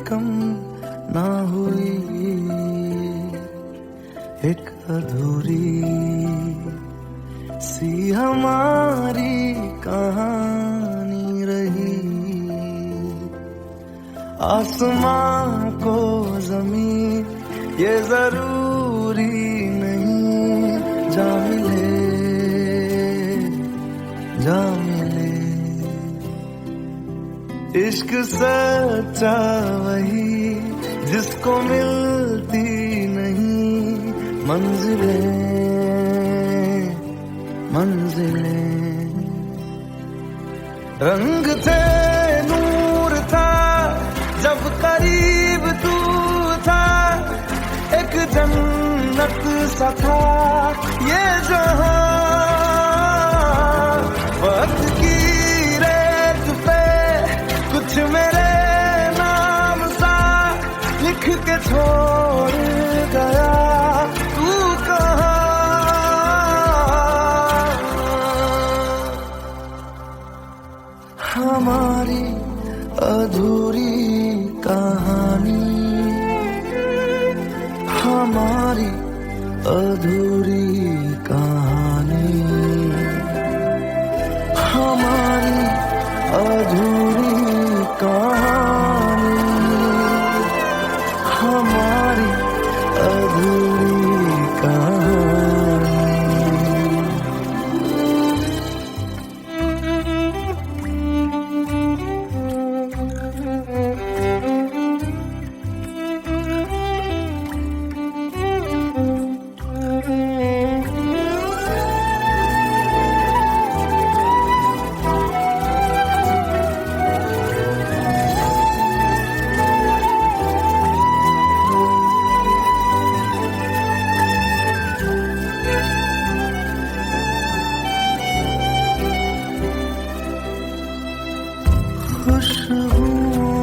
कम ना हुई, एक अधूरी सी हमारी कहानी रही। आसमां को जमीन ये जरूरी नहीं, जा मिले जा मिले। इश्क सच्चा वही जिसको मिलती नहीं मंजिलें मंजिलें। रंग थे नूर था जब करीब तू था, एक जन्नत सा था ये जहां। वक्त की रेत पे कुछ मेरे नाम सा लिख के छोड़ गया, तू कहाँ? हमारी अधूरी कहानी, हमारी अधूरी कहानी, हमारी अधूरी कहानी, हमारी अधूरी कहानी। खुशबुओं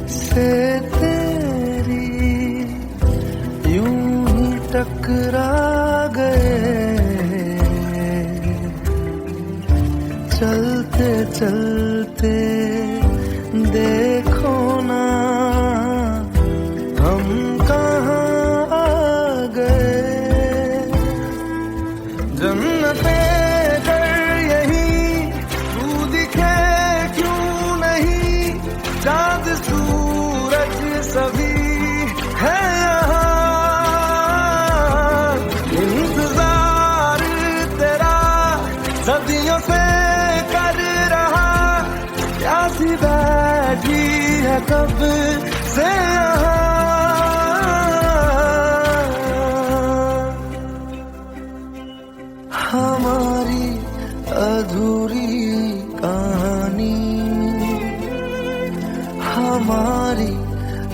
से तेरी यूं ही टकरा गए, चलते चलते देखो ना हम कहाँ आ गए। जन्नते चाँद सूरज सभी है यहाँ, इंतजार तेरा सदियों से कर रहा, प्यासी बैठी है कब से यहाँ। हमारी अधूरी कहानी, हमारी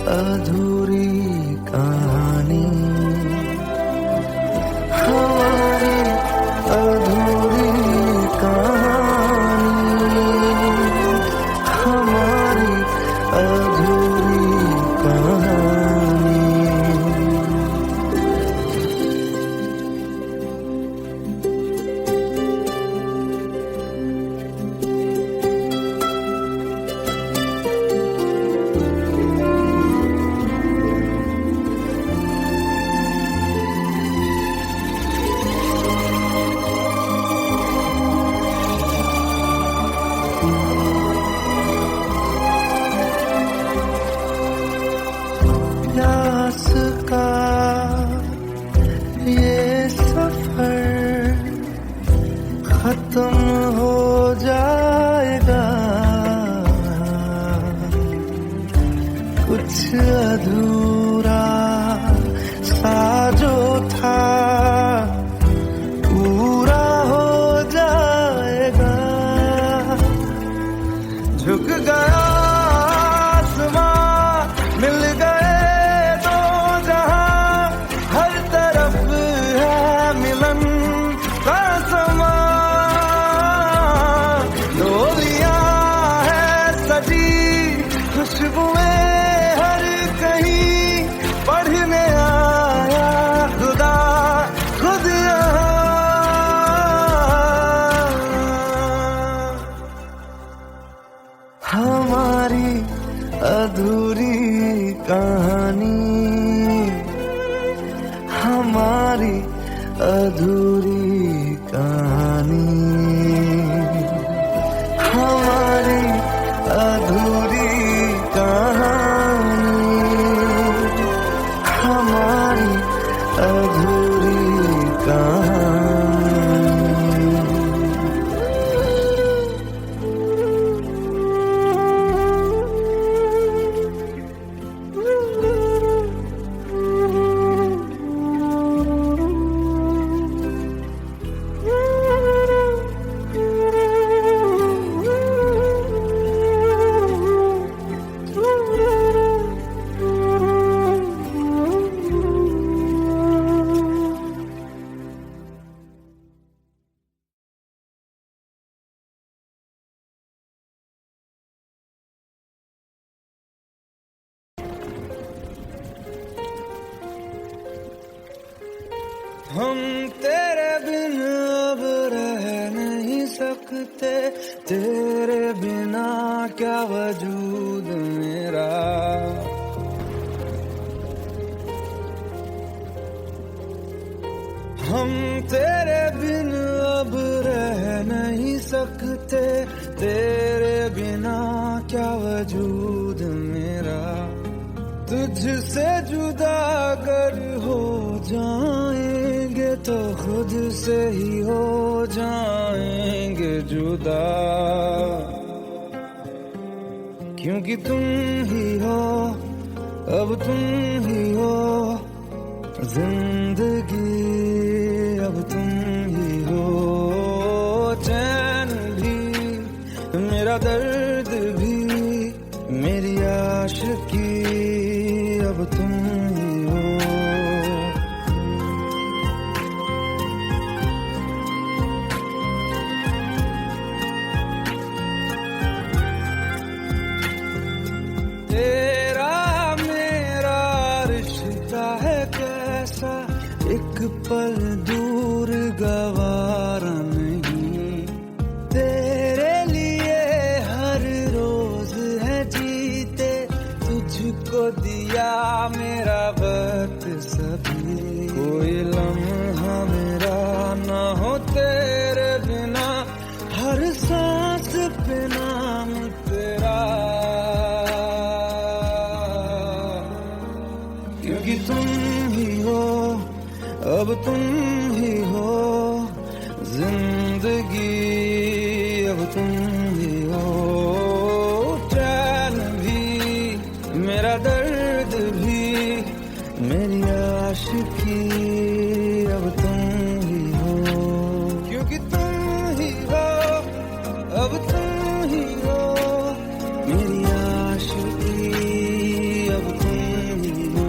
अधूरी कहानी, हमारी अधूरी कहानी, हमारी अधूरी कहानी। प्यास का ये सफर खत्म हो जाएगा, कुछ अधूरा सा जो था पूरा हो जाएगा। झुक गया आसमां, मिल गए दो जहां, हर तरफ है मिलन का समा। डोलियां है सजी खुशबुएं हर कहीं, पढ़ने आया अधूरी कहानी, हमारी अधूरी कहानी, हमारी अधूरी कहानी, हमारी अधूरी कहानी। हम तेरे बिन अब रह नहीं सकते, तेरे बिना क्या वजूद मेरा। हम तेरे बिन अब रह नहीं सकते, तेरे बिना क्या वजूद मेरा। तुझसे जुदा अगर हो जाएंगे तो खुद से ही हो जाएंगे जुदा, क्योंकि तुम ही हो, अब तुम ही हो जिंदगी, अब तुम ही हो चैन भी, मेरा दर्द भी, मेरी आशिकी, अब तुम ही हो। तेरा मेरा रिश्ता है कैसा, एक पल दूर गवारा नहीं। तेरे लिए हर रोज है जीते, तुझको दिया मेरा वक्त सभी। कोई लम्हा मेरा ना हो तेरे बिना, हर सांस पे नाम तेरा, क्योंकि तुम ही हो, अब तुम ही हो जिंदगी, अब तुम ही हो चैन भी, मेरा दर्द भी, मेरी आशिकी, अब तुम ही हो, क्योंकि तुम ही हो, अब तुम ही हो मेरी आशिकी, अब तुम ही हो।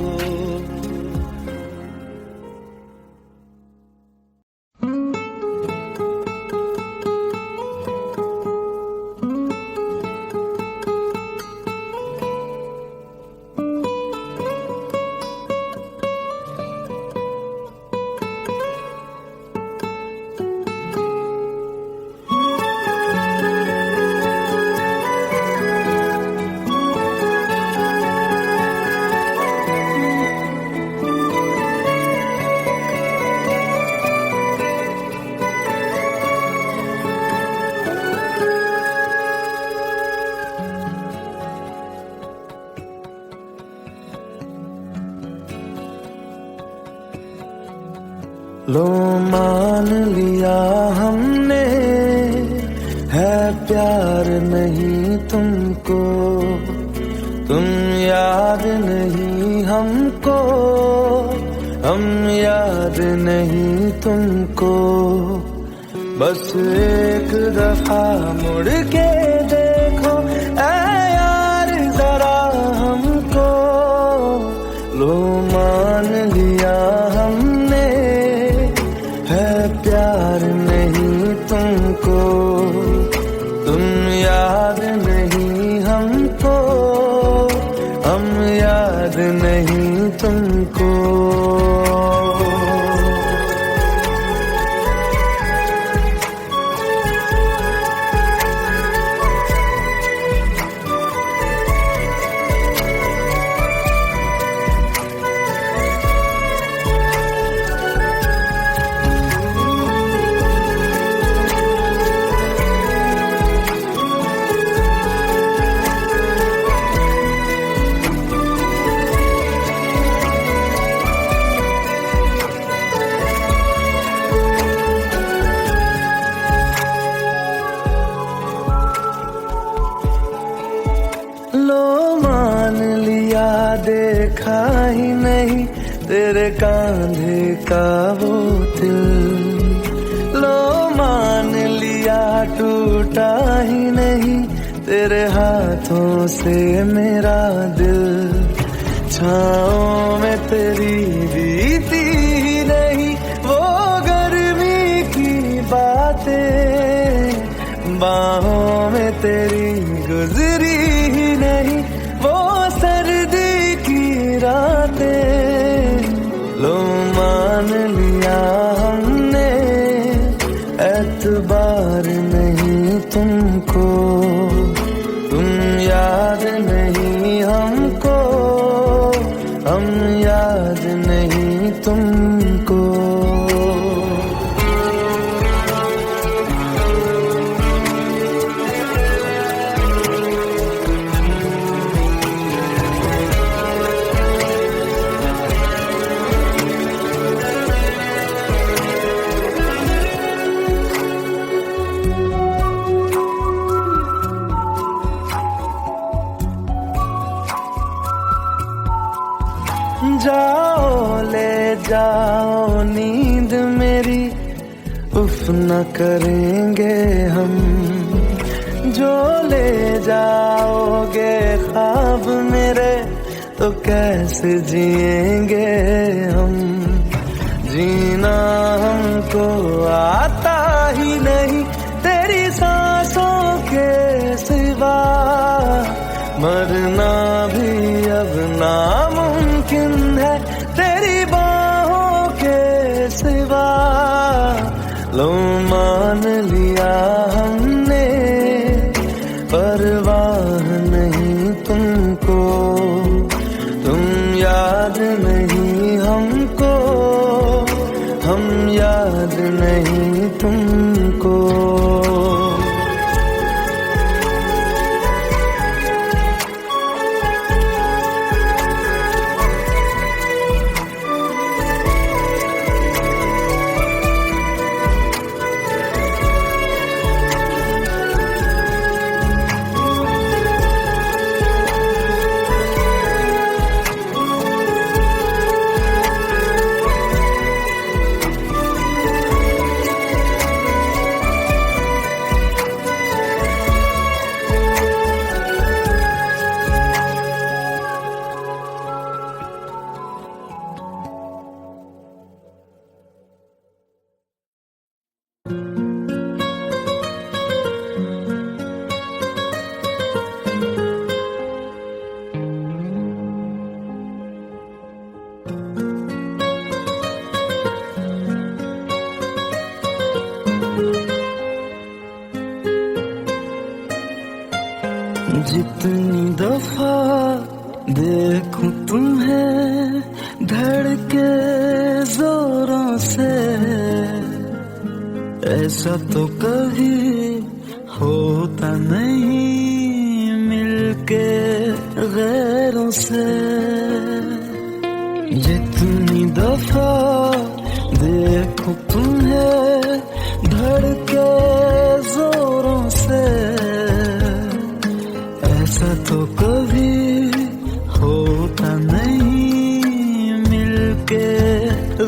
लो मान लिया हमने, है प्यार नहीं तुमको, तुम याद नहीं हमको, हम याद नहीं तुमको। बस एक दफा मुड़ के देखो ऐ यार जरा हमको, लो मान लिया हमने, है प्यार नहीं तुमको, तुम याद नहीं हमको, हम याद नहीं तुमको। मान लिया देखा ही नहीं तेरे कांधे का वो दिल, लो मान लिया टूटा ही नहीं तेरे हाथों से मेरा दिल। छाँव में तेरी बीती ही नहीं वो गर्मी की बातें, बाहों में तेरी गुजरी ही नहीं वो सर्दी की रातें। लो मान लिया हमने एतबार नहीं तुमको, तुम याद नहीं हमको, हम याद नहीं तुमको। जाओ ले जाओ नींद मेरी, उफ न करेंगे हम, जो ले जाओगे ख्वाब मेरे तो कैसे जिएंगे हम। जीना हमको आता ही नहीं तेरी सांसों के सिवा, मरना भी अब नामुमकिन है तेरी बाहों के सिवा। लो मान लिया हमने परवाह नहीं तुमको, तुम याद नहीं हमको, हम याद नहीं तुमको। जितनी दफा देखूं तुम्हें धड़के जोरों से, ऐसा तो कभी होता नहीं मिलके गैरों से। जितनी दफा देखूं तुम्हें धड़के जोरों से, ऐसा तो कभी होता नहीं मिलके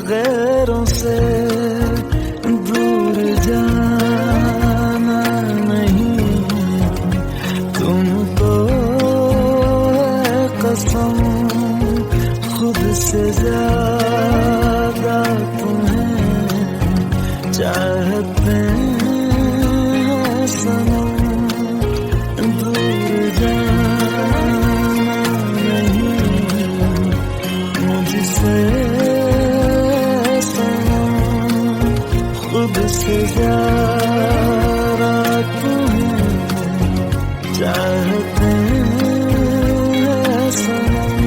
गैरों से। दूर जाना नहीं तुमको है कसम, खुद से ज्यादा तुम्हें चाहते हैं सनम। खुद से ज्यादा तुम्हें चाहते हैं सनम।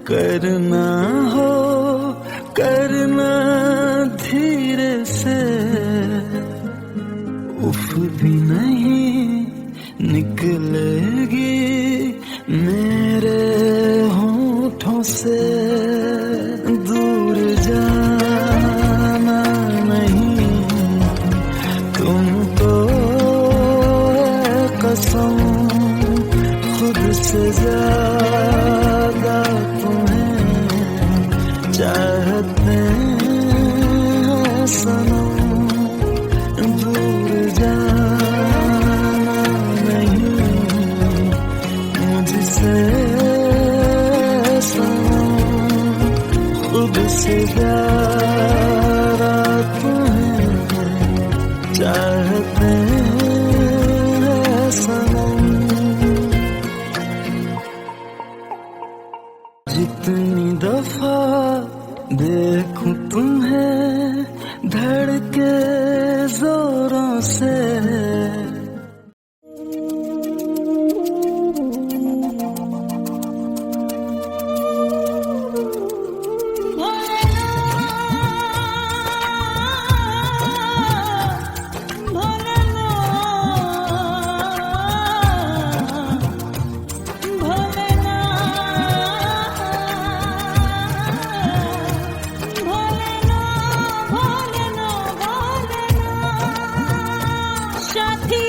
करना हो करना धीरे से, उफ भी नहीं निकलेगी मेरे होठों से। दूर जाना नहीं तुमको है कसम, खुद से ज्यादा तुम्हें चाहते हैं सनम। दूर जाना नहीं मुझसे सनम, खुद से ज्यादा तुम्हें चाहते हैं सनम। जितनी दफा देखूं तुम्हें धड़के जोरों से, साथी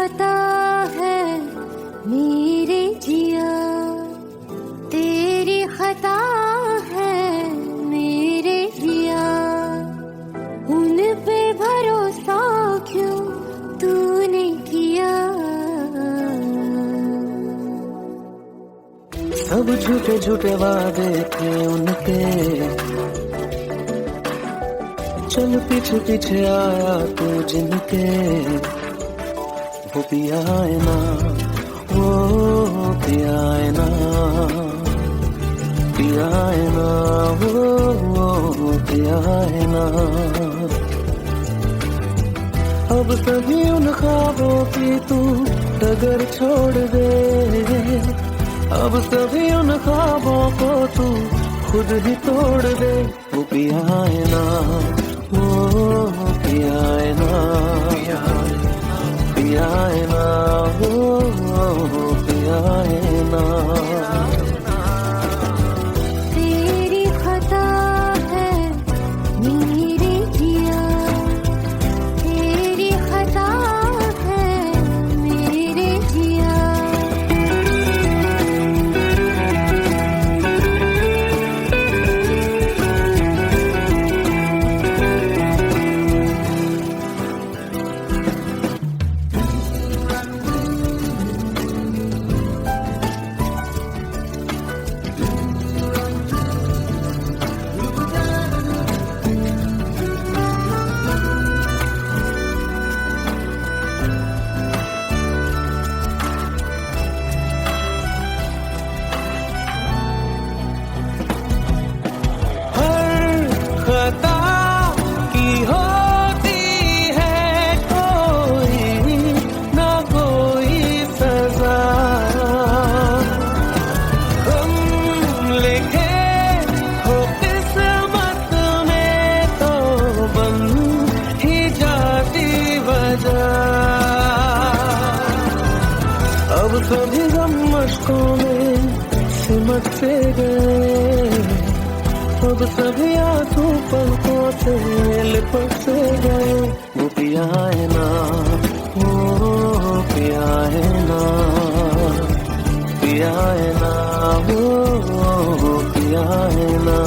खता है मेरे जिया, तेरी खता है मेरे जिया, उन पे भरोसा क्यों तूने किया। सब झूठे झूठे वादे थे उनके, चल पीछे पीछे आया तू जिनके, वो पिया है ना, वो पिया है ना, पिया है ना, वो पिया है ना। अब सभी उन ख्वाबों की तू डगर छोड़ दे, अब सभी उन ख्वाबों को तू खुद ही तोड़ दे। वो पिया है ना, वो पिया है ना, पिया है ना, वो पिया है ना। तेरी खता है मेरे जिया, तेरी खता है मेरे जिया। खता की होती है कोई ना कोई सजा, हम लिखे हो किस्मत में तो बन ही जाती वजह। अब सभी गम मशकों में सिमट से गए, अब सभी आंसू पलकों से लिपट से गए। वो पिया है ना, वो पिया है ना, पिया है ना, वो पिया है ना।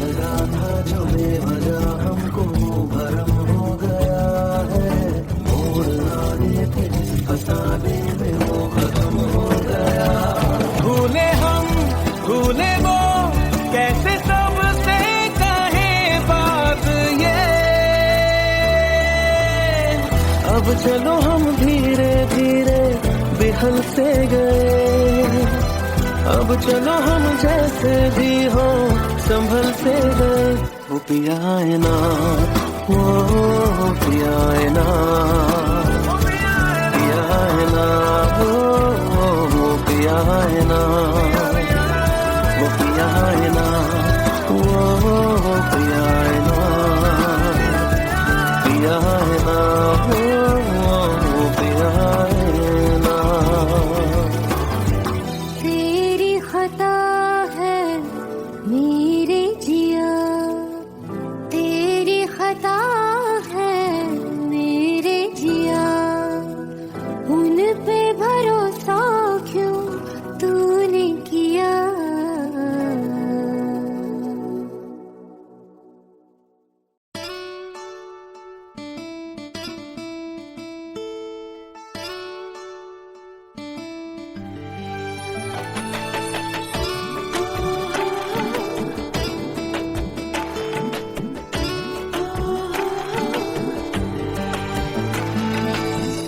लगा था जो बेवजह हमको भरम हो गया है, मोड़ आने थे जिस फसाने में वो खत्म हो गया। भूले हम भूले वो कैसे सबसे कहे बात ये, अब चलो हम धीरे धीरे बिहल से गए, अब चलो हम जैसे भी हो संभल से गए। वो पिया है ना, वो पिया है ना, पिया है ना, वो पिया है ना, वो पिया है ना, वो पिया है ना, पिया है ना, वो पिया है ना। तेरी खता है मेरे जिया, तेरी खता है मेरे जिया, उन पे भरोसा क्यों तूने किया।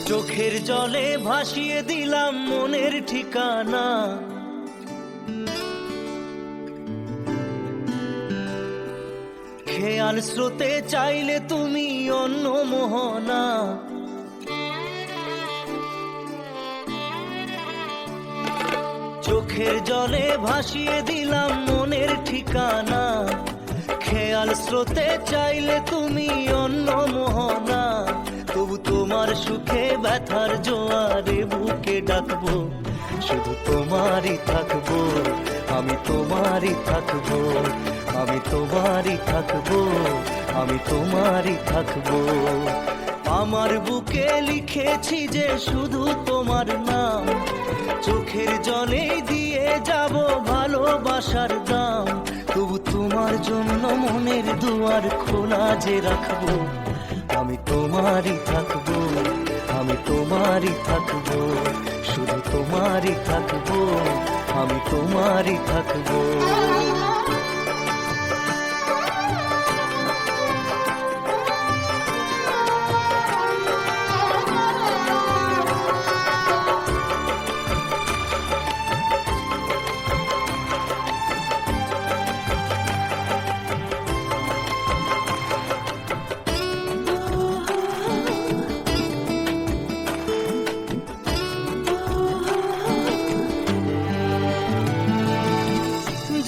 চোখের জলে ভাসিয়ে দিলাম মনের ঠিকানা, খেয়াল স্রোতে চাইলে তুমি অন্য মোহনা। চোখের জলে ভাসিয়ে দিলাম মনের ঠিকানা, খেয়াল স্রোতে চাইলে তুমি অন্য মোহনা, তবু তোমার সুখে ব্যথার জোয়ারে বুকে ডাকবো, শুধু তোমারই থাকবো, আমি তোমারই থাকবো, আমি তোমারই থাকবো, আমি তোমারই থাকবো। আমার বুকে লিখেছি যে শুধু তোমার নাম, চোখের জলে দিয়ে যাব ভালোবাসার দাম, তবু তোমার জন্য মনের দুয়ার খোলা যে রাখবো, আমি তোমারই থাকবো, আমি তোমারই থাকবো, শুধু তোমারই থাকবো, আমি তোমারই থাকবো।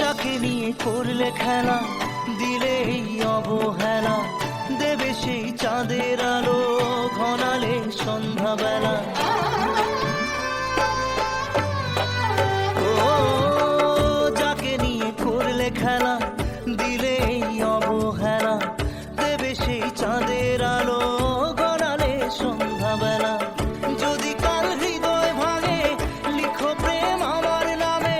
যাকে নিয়ে করলে খেলা, দিলে এই অবহেলা, দেবে সেই চাঁদের আলো ঘনালে সন্ধ্যাবেলা। ও যাকে নিয়ে করলে খেলা, দিলে এই অবহেলা, দেবে সেই চাঁদের আলো ঘনালে সন্ধ্যাবেলা। যদি কাল হৃদয় ভাঙে লিখো প্রেম আমার নামে,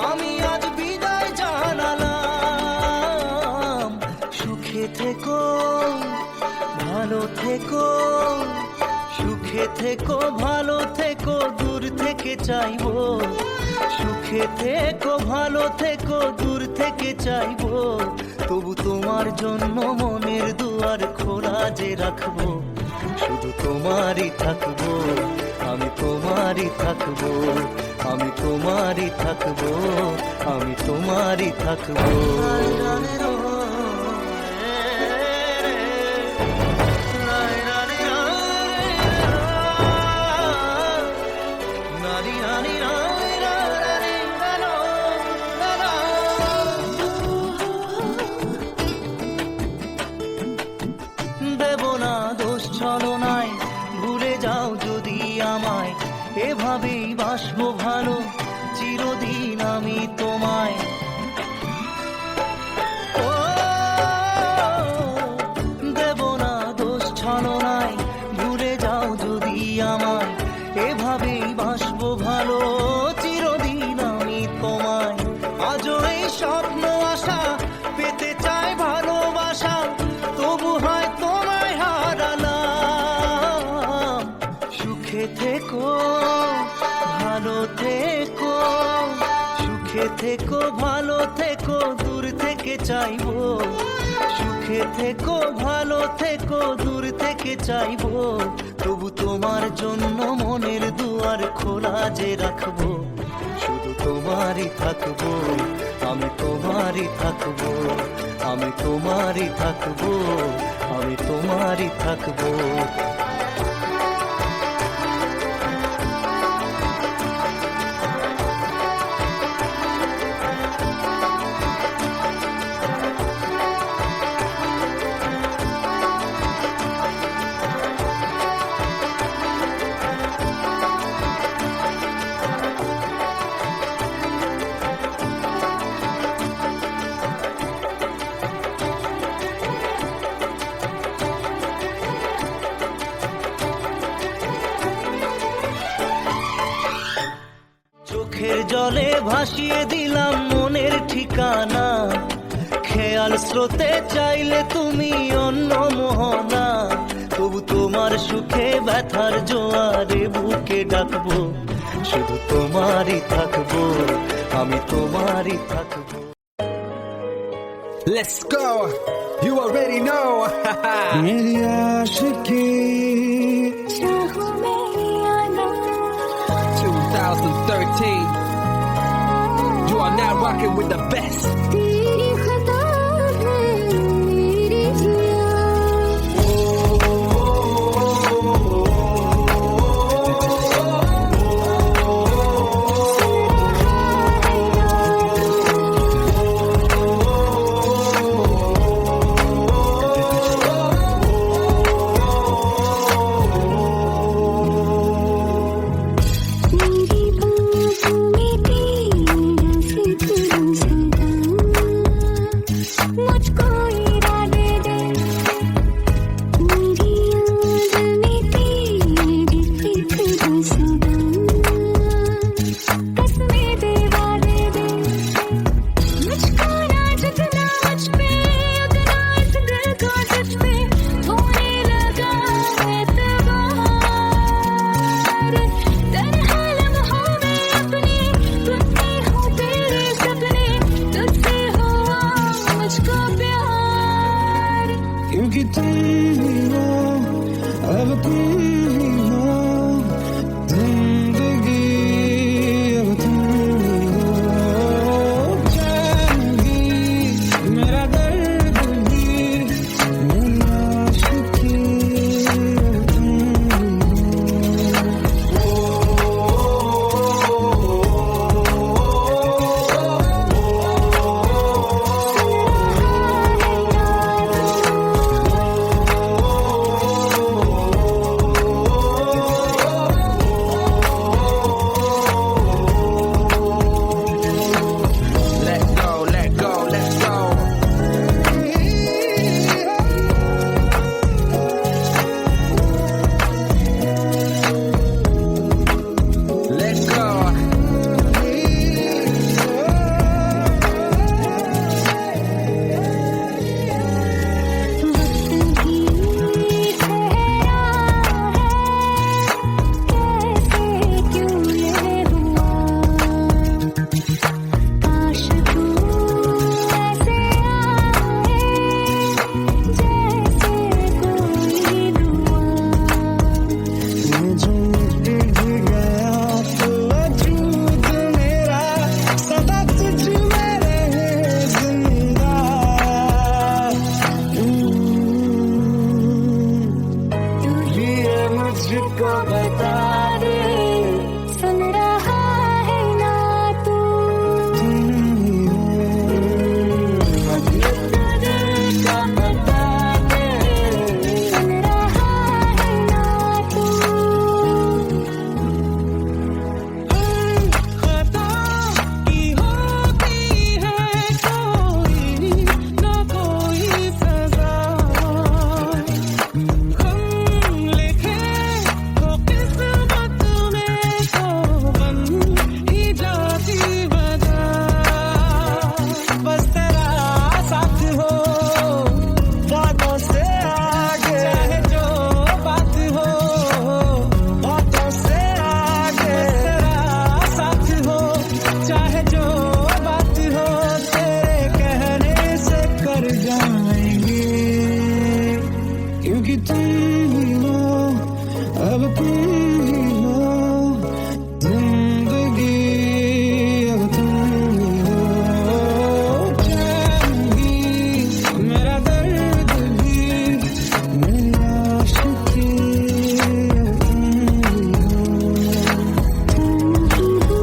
আমি আজ বিদায় জানালাম। সুখে থেকো ভালো থেকো, সুখে থেকো ভালো থেকো, দূর থেকে চাইবো, সুখে থেকো ভালো থেকো, দূর থেকে চাইবো, তবু তোমার জন্য মনের দুয়ার খোলা যে রাখবো, শুধু তোমারই থাকবো, আমি তোমারই থাকবো, আমি তোমারই থাকবো, আমি তোমারই থাকবো। দেব না দোষ ছলনায়, ভুলে যাও যদি আমায়, এভাবেই বাসবো ভালো চিরদিন আমি তোমায়। ও দেব না দোষ ছলনায়, ভুলে যাও যদি আমায়, এভাবেই বাসবো ভালো চিরদিন আমি তোমায়। আজও এই স্বপ্ন আশা পেতে চাই ভালোবাসা, তবু হয় তোমায় হারালাম। সুখে থেকো ভালো থেকো, সুখে থেকো ভালো থেকো, দূর থেকে চাইবো, সুখে থেকো ভালো থেকো, দূর থেকে চাইবো, তবু তোমার জন্য মনের দুয়ার খোলা যে রাখবো, শুধু তোমারই থাকবো, আমি তোমারই থাকবো, আমি তোমারই থাকবো, আমি তোমারই থাকবো। চোখের জলে ভাসিয়ে দিলাম মনের ঠিকানা, খেয়াল স্রোতে চাইলে তুমি অন্য মোহনা, তবু তোমার সুখে ব্যথার জোয়ারে বুকে ডাকবো, শুধু তোমারই থাকবো, আমি তোমারই থাকবো। Let's go. You already know. मेरी आशिकी 2013. You are now rocking with the best. तेरी खता है मेरी जिया, तुम ही हो, अब तुम ही हो जिंदगी, अब तुम ही हो चैन भी, मेरा दर्द भी, मेरी आशिकी, अब तुम ही Let go, let go, let go. Let go. वक्त ही ठहरा है, कैसे क्यों ये हुआ, काश तू ऐसे आए जैसे कोई दुआ। ये जो मिट गया तो वजूद मेरा सदा तुझ में रहे जिंदा। ये मुझको बता दे, सुन रहा है ना तू, तुम ही हो, दिल का बता दे, सुन रहा है ना तू। खता की होती है कोई ना कोई सजा, हम लिखे तो किस्मत में तो बन ही जाती वजह, बस तेरा साथ हो बातों से आगे, चाहे जो बात हो बातों से आगे, तेरा साथ हो चाहे जो बात हो, तेरे कहने से कर जाएंगे, क्योंकि तुम ही हो, अब तुम ही हो जिंदगी, अब तुम ही हो चैन भी, मेरा दर्द भी, मेरी आशिकी, अब तुम ही हो।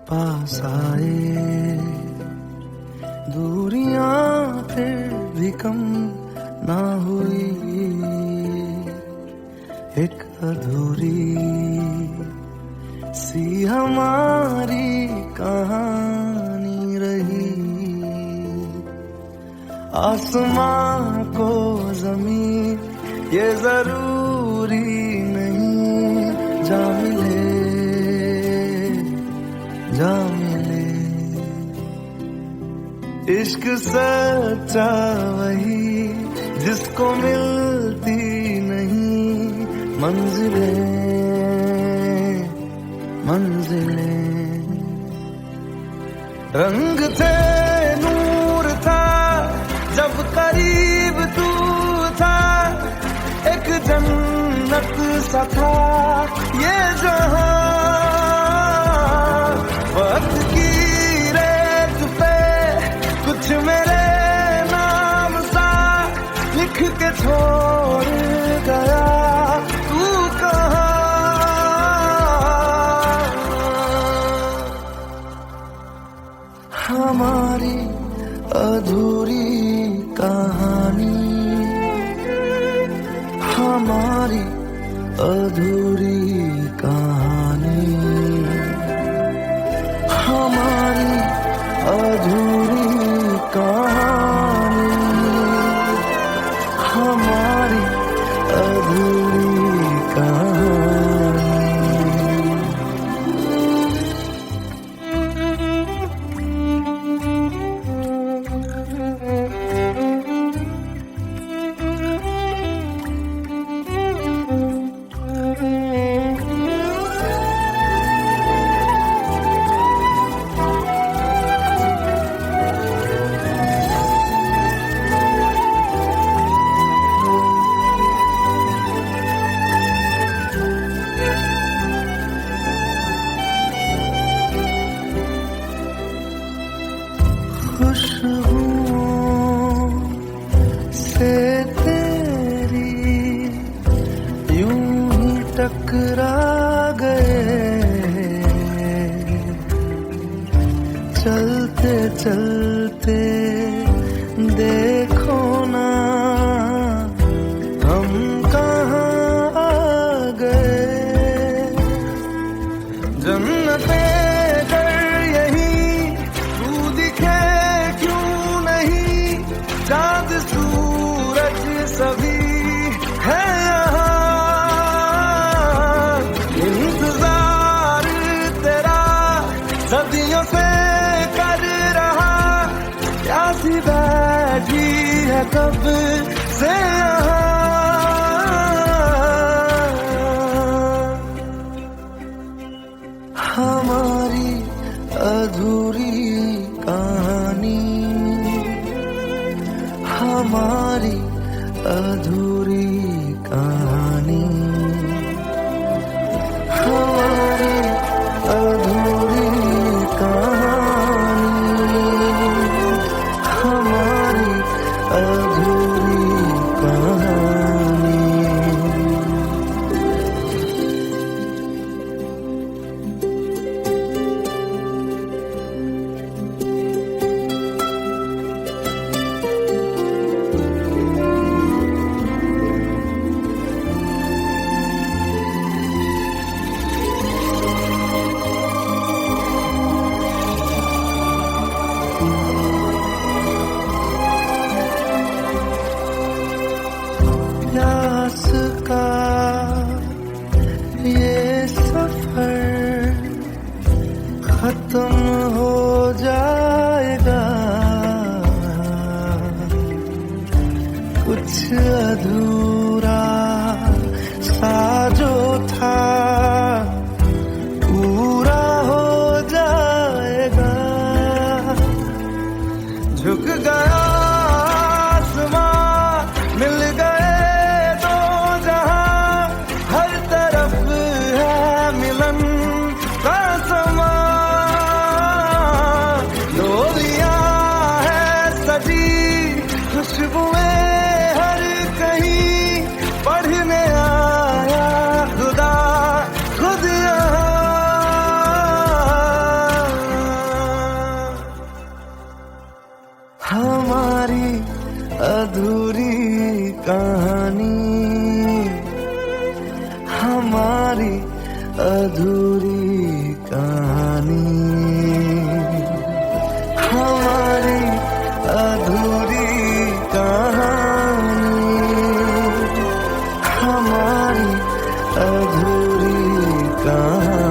पास आए दूरियां फिर भी कम ना हुई, एक अधूरी सी हमारी कहानी रही, आसमां को जमीन ये जरूरी नहीं, जा मिले जा मिले इश्क सच्चा वही जिसको मिलती नहीं मंजिलें मंजिलें। रंग थे नूर था जब करीब तू था, एक जन्नत सा था ये जहां। वक्त की रेत पे कुछ मेरे नाम सा लिख के छोड़ गया तू कहाँ। हमारी अधूरी कहानी, हमारी अधूरी कहानी, हमारी अधूरी कहानी, हमारी अधूरी कहानी। खुशबुओं से तेरी यूं ही टकरा गए, चलते चलते देखो ना हम कहाँ आ गए। जन्नते चाँद सूरज सभी है यहाँ, इंतजार तेरा सदियों से कर रहा, प्यासी बैठी है कब से यहाँ। हमारी अधूरी कहानी, हमारी अधूरी कहानी, हमारी अधूरी कहानी, हमारी अधूरी कहानी। प्यास का ये सफर खत्म हो जाएगा, कुछ अधूरा सा जो था पूरा हो जाएगा। झुक गया आसमां, मिल गए दो जहां, हर तरफ है मिलन का समा। डोलियां है सजी खुशबुएं हर कहीं, पढ़ने आया खुदा खुद यहाँ। हमारी अधूरी कहानी, हमारी अधूरी कहानी, हमारी अधूरी कहानी, हमारी अधूरी कहानी।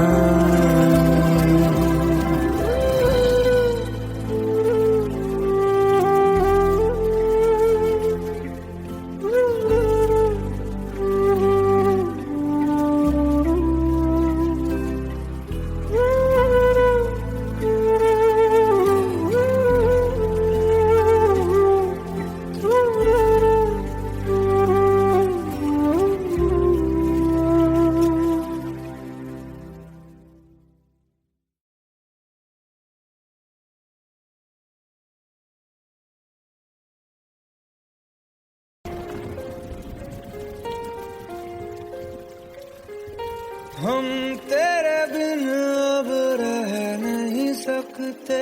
हम तेरे बिन अब रह नहीं सकते,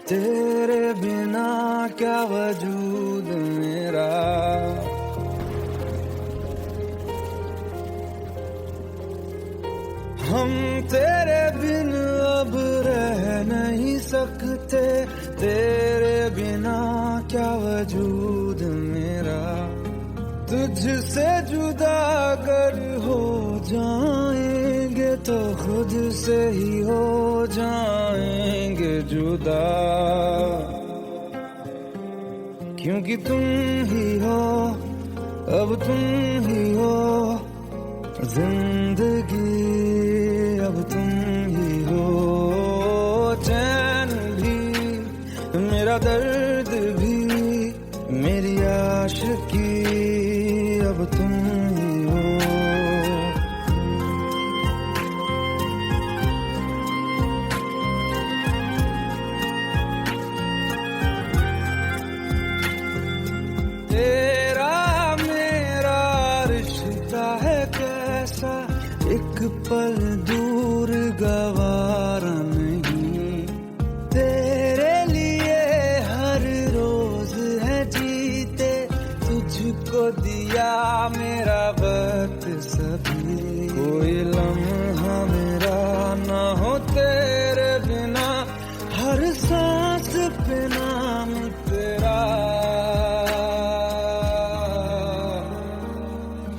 तेरे बिना क्या वजूद मेरा। हम तेरे बिन अब रह नहीं सकते, तेरे बिना क्या वजूद मेरा। तुझसे जुदा अगर हो जाएंगे तो खुद से ही हो जाएंगे जुदा, क्योंकि तुम ही हो, अब तुम ही हो जिंदगी, अब तुम ही हो। चैन भी मेरा दर्द भी मेरी आशिकी, अब तुम ही हो। तेरा मेरा रिश्ता है कैसा, एक पल दूर गवारा नहीं। तेरे लिए हर रोज है जीते, तुझको दिया मेरा वक्त सभी। कोई लम्हा मेरा ना हो तेरे बिना, हर सांस पे नाम तेरा,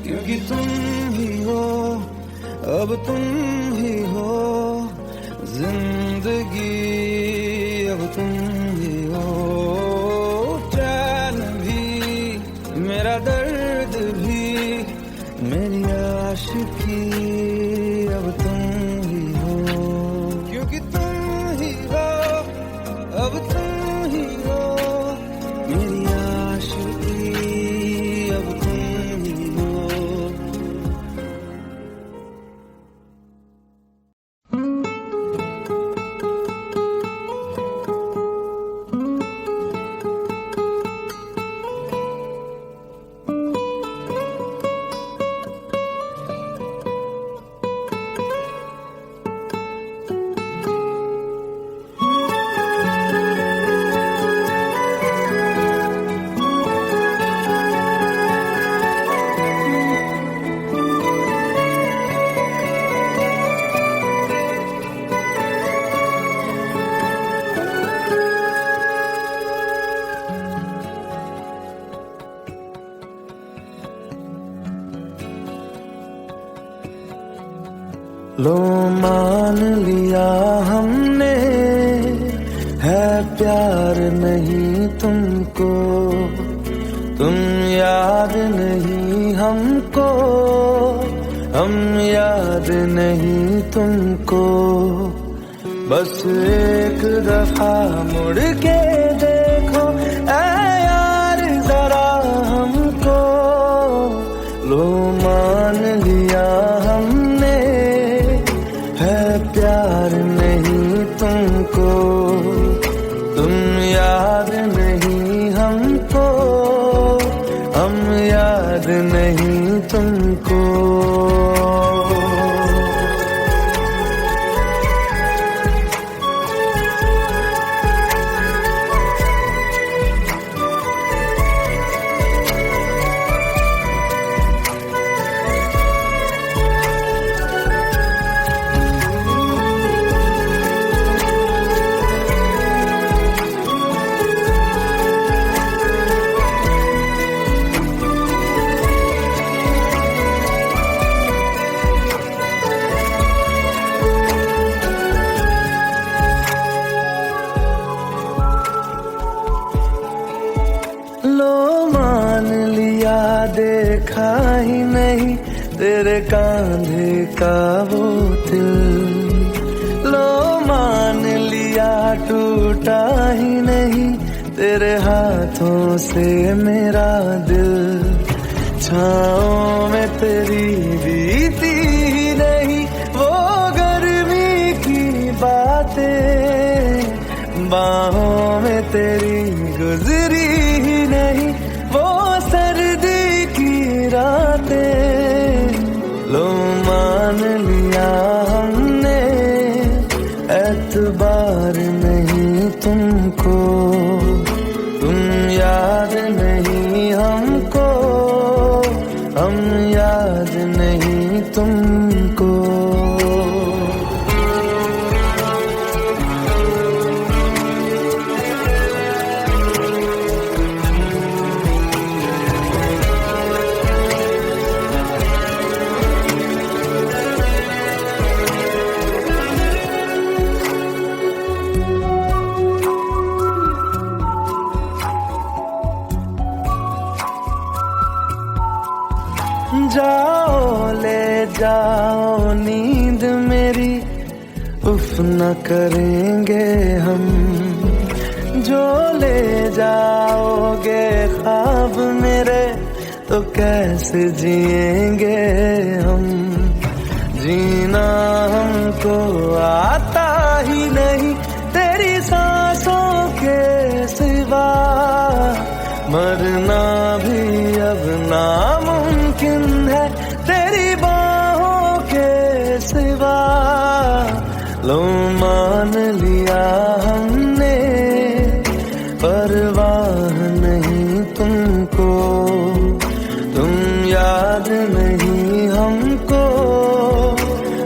क्योंकि तुम ही हो, अब तुम ही हो जिंदगी, अब तुम ही हो। चैन भी मेरा दर्द भी मेरी आशिकी, अब तुम ही हो, क्योंकि तुम ही हो, अब तुम ही हो मेरी आशिकी, अब तुम ही हो। लो मान लिया हमने है प्यार नहीं तुमको, तुम याद नहीं हमको, हम याद नहीं तुमको। बस एक दफा मुड़ के देखो ऐ यार जरा हमको। लो मान लिया हमने है प्यार नहीं तुमको, तुम याद नहीं हमको, हम याद नहीं तुमको। देखा ही नहीं तेरे कांधे का वो दिल। लो मान लिया टूटा ही नहीं तेरे हाथों से मेरा दिल। छाँव में तेरी बीती नहीं वो गर्मी की बातें, बाहों में तेरी गुजरी ही नहीं वो सर्दी की रातें। लो मान लिया याद नहीं हमको, हम याद नहीं तुमको। जाओ ले जाओ नींद मेरी, उफ न करेंगे हम। जो ले जाओगे ख्वाब मेरे, तो कैसे जिएंगे हम। जीना हमको आता ही नहीं तेरी सांसों के सिवा, मरना भी अब नामुमकिन है तेरी बाहों के सिवा। लो मान लिया हमने, परवाह नहीं तुमको। तुम याद नहीं हमको,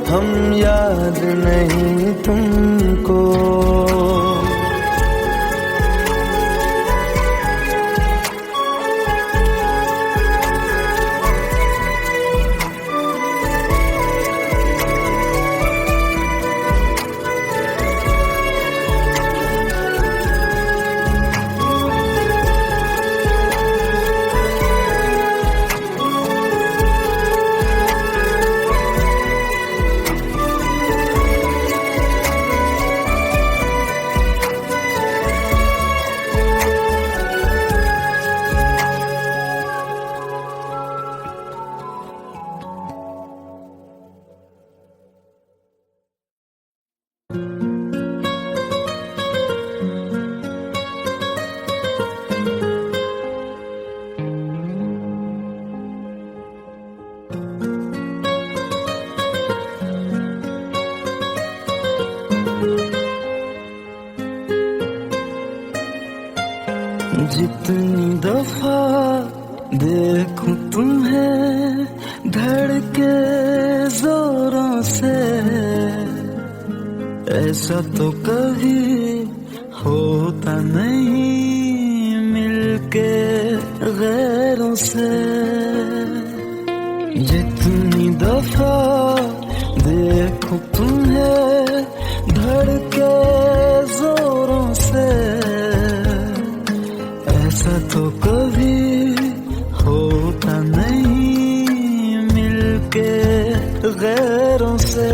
हम याद नहीं तुमको। जितनी दफा देखूं तुम्हें धड़के जोरों से, ऐसा तो कभी होता नहीं मिलके गैरों से। जितनी दफा देखूं तुम्हें धड़के जोरों से, ऐसा तो कभी होता नहीं मिलके गैरों से।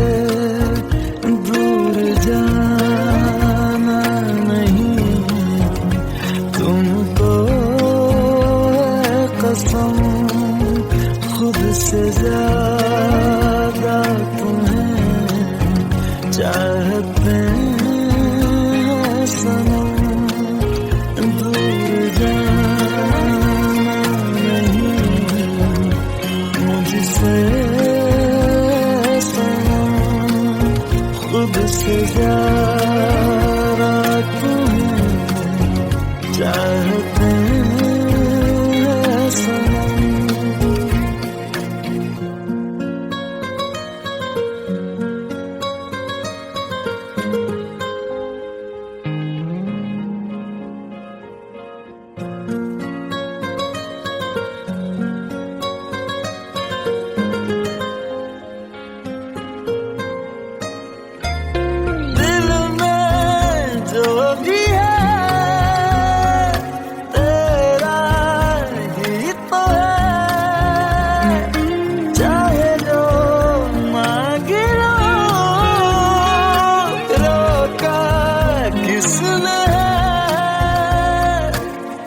दूर जाना नहीं तुमको है कसम, खुद से ज्यादा तुम्हें चाहते हैं सनम। खुद से ज्यादा तुम्हें चाहते हैं सनम।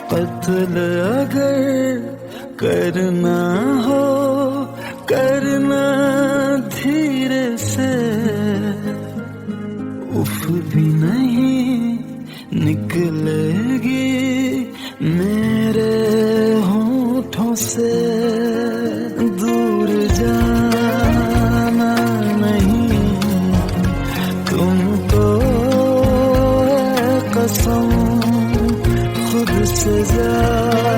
कत्ल अगर करना हो करना धीरे से, उफ भी नहीं निकलेगी मेरे होठों से। दूर जाना नहीं तुमको है कसम, खुद से ज्यादा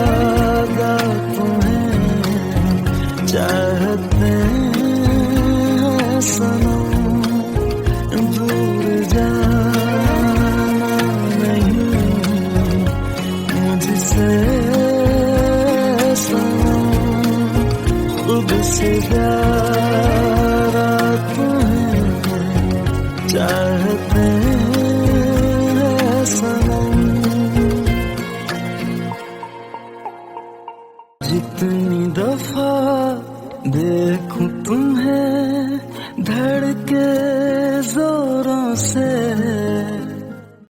खुद से ज्यादा तुम्हें चाहते हैं सनम। जितनी दफा देखूं तुम्हें धड़के जोरों से